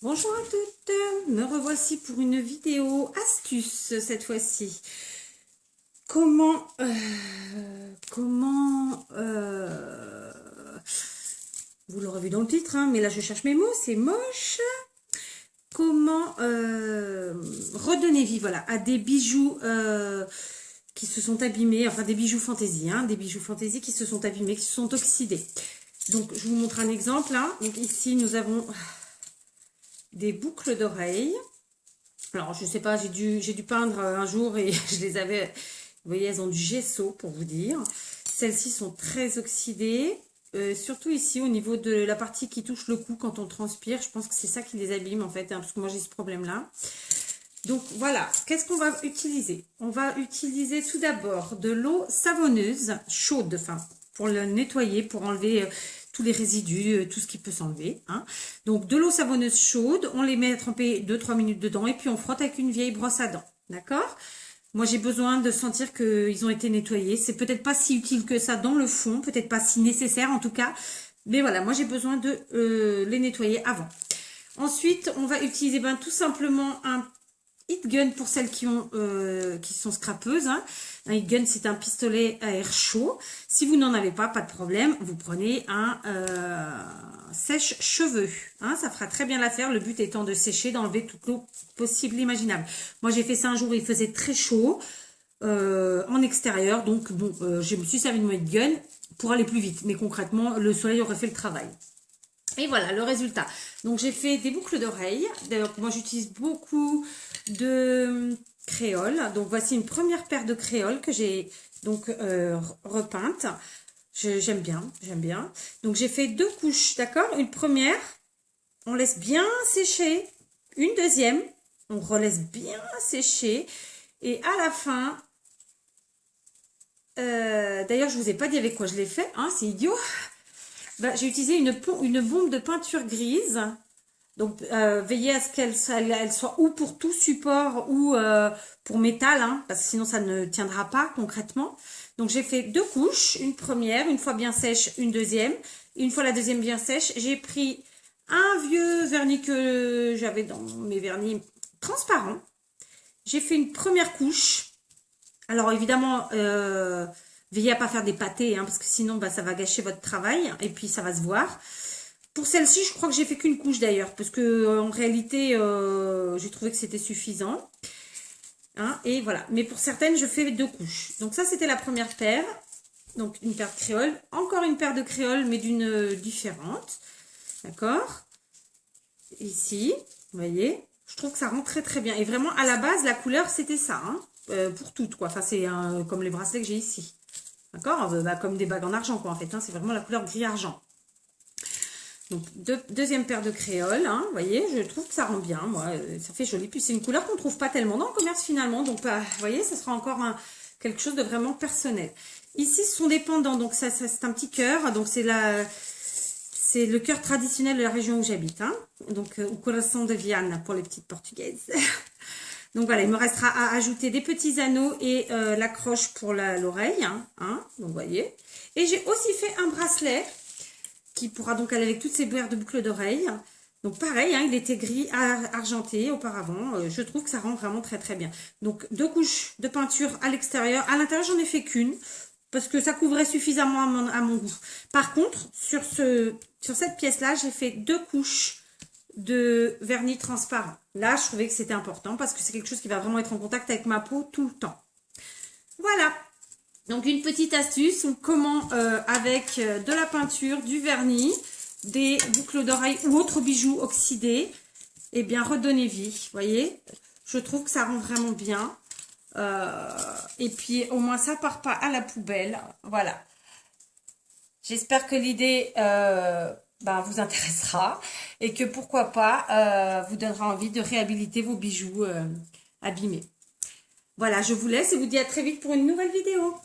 Bonjour à toutes, me revoici pour une vidéo astuce cette fois-ci. Comment, vous l'aurez vu dans le titre, hein, mais là je cherche mes mots, c'est moche. Comment redonner vie, voilà, à des bijoux qui se sont abîmés, enfin des bijoux fantaisie, hein, des bijoux fantaisie qui se sont abîmés, qui se sont oxydés. Donc je vous montre un exemple, hein. Donc ici nous avons des boucles d'oreilles. Alors je sais pas, j'ai dû peindre un jour et je les avais, vous voyez, elles ont du gesso pour vous dire. Celles-ci sont très oxydées, surtout ici au niveau de la partie qui touche le cou quand on transpire. Je pense que c'est ça qui les abîme en fait, hein, parce que moi j'ai ce problème-là. Donc voilà, qu'est-ce qu'on va utiliser? On va utiliser tout d'abord de l'eau savonneuse chaude, enfin pour le nettoyer, pour enlever tous les résidus, tout ce qui peut s'enlever, hein. Donc de l'eau savonneuse chaude, on les met à tremper 2-3 minutes dedans et puis on frotte avec une vieille brosse à dents, d'accord? Moi j'ai besoin de sentir qu'ils ont été nettoyés. C'est peut-être pas si utile que ça dans le fond, peut-être pas si nécessaire en tout cas, mais voilà, moi j'ai besoin de les nettoyer avant. Ensuite, on va utiliser tout simplement un heat gun pour celles qui sont scrapeuses, hein. Un heat gun, c'est un pistolet à air chaud. Si vous n'en avez pas, pas de problème, vous prenez un sèche-cheveux, hein. Ça fera très bien l'affaire. Le but étant de sécher, d'enlever toute l'eau possible, imaginable. Moi, j'ai fait ça un jour, il faisait très chaud en extérieur, donc bon, je me suis servi de mon heat gun pour aller plus vite. Mais concrètement, le soleil aurait fait le travail. Et voilà le résultat. Donc j'ai fait des boucles d'oreilles. D'ailleurs moi j'utilise beaucoup de créoles. Donc voici une première paire de créoles que j'ai donc repeinte. J'aime bien. Donc j'ai fait 2 couches, d'accord? Une première, on laisse bien sécher. Une deuxième, on relaisse bien sécher. Et à la fin, d'ailleurs je vous ai pas dit avec quoi je l'ai fait, hein, c'est idiot. J'ai utilisé une bombe de peinture grise. Donc, veillez à ce qu'elle soit ou pour tout support ou pour métal, hein, parce que sinon ça ne tiendra pas concrètement. Donc, j'ai fait 2 couches. Une première, une fois bien sèche, une deuxième. Une fois la deuxième bien sèche, j'ai pris un vieux vernis que j'avais dans mes vernis transparents. J'ai fait une première couche. Alors, évidemment... veillez à pas faire des pâtés, hein, parce que sinon, ça va gâcher votre travail. Et puis, ça va se voir. Pour celle-ci, je crois que j'ai fait qu'une couche d'ailleurs. Parce que en réalité, j'ai trouvé que c'était suffisant. Hein, et voilà. Mais pour certaines, je fais 2 couches. Donc ça, c'était la première paire. Donc, une paire de créoles. Encore une paire de créoles, mais d'une différente. D'accord? Ici, vous voyez. Je trouve que ça rend très très bien. Et vraiment, à la base, la couleur, c'était ça. Hein, pour toutes, quoi. Enfin, c'est comme les bracelets que j'ai ici. D'accord, comme des bagues en argent, quoi, en fait. Hein, c'est vraiment la couleur gris-argent. Donc, deuxième paire de créoles. Hein, vous voyez, je trouve que ça rend bien. Moi, ça fait joli. Puis, c'est une couleur qu'on ne trouve pas tellement dans le commerce, finalement. Donc, vous voyez, ça sera encore quelque chose de vraiment personnel. Ici, ce sont des pendants. Donc, ça c'est un petit cœur. Donc, c'est le cœur traditionnel de la région où j'habite. Hein, donc, au coração de Viana, pour les petites portugaises. Donc voilà, il me restera à ajouter des petits anneaux et l'accroche pour l'oreille. Hein, donc vous voyez. Et j'ai aussi fait un bracelet qui pourra donc aller avec toutes ces paires de boucles d'oreilles. Donc pareil, hein, il était gris argenté auparavant. Je trouve que ça rend vraiment très très bien. Donc 2 couches de peinture à l'extérieur. À l'intérieur, j'en ai fait qu'une parce que ça couvrait suffisamment à mon goût. Par contre, sur cette pièce-là, j'ai fait 2 couches de vernis transparent. Là, je trouvais que c'était important parce que c'est quelque chose qui va vraiment être en contact avec ma peau tout le temps. Voilà. Donc, une petite astuce, comment avec de la peinture, du vernis, des boucles d'oreilles ou autres bijoux oxydés, eh bien, redonner vie. Vous voyez, je trouve que ça rend vraiment bien. Et puis, au moins, ça part pas à la poubelle. Voilà. J'espère que l'idée... vous intéressera et que pourquoi pas vous donnera envie de réhabiliter vos bijoux abîmés. Voilà, je vous laisse et vous dis à très vite pour une nouvelle vidéo.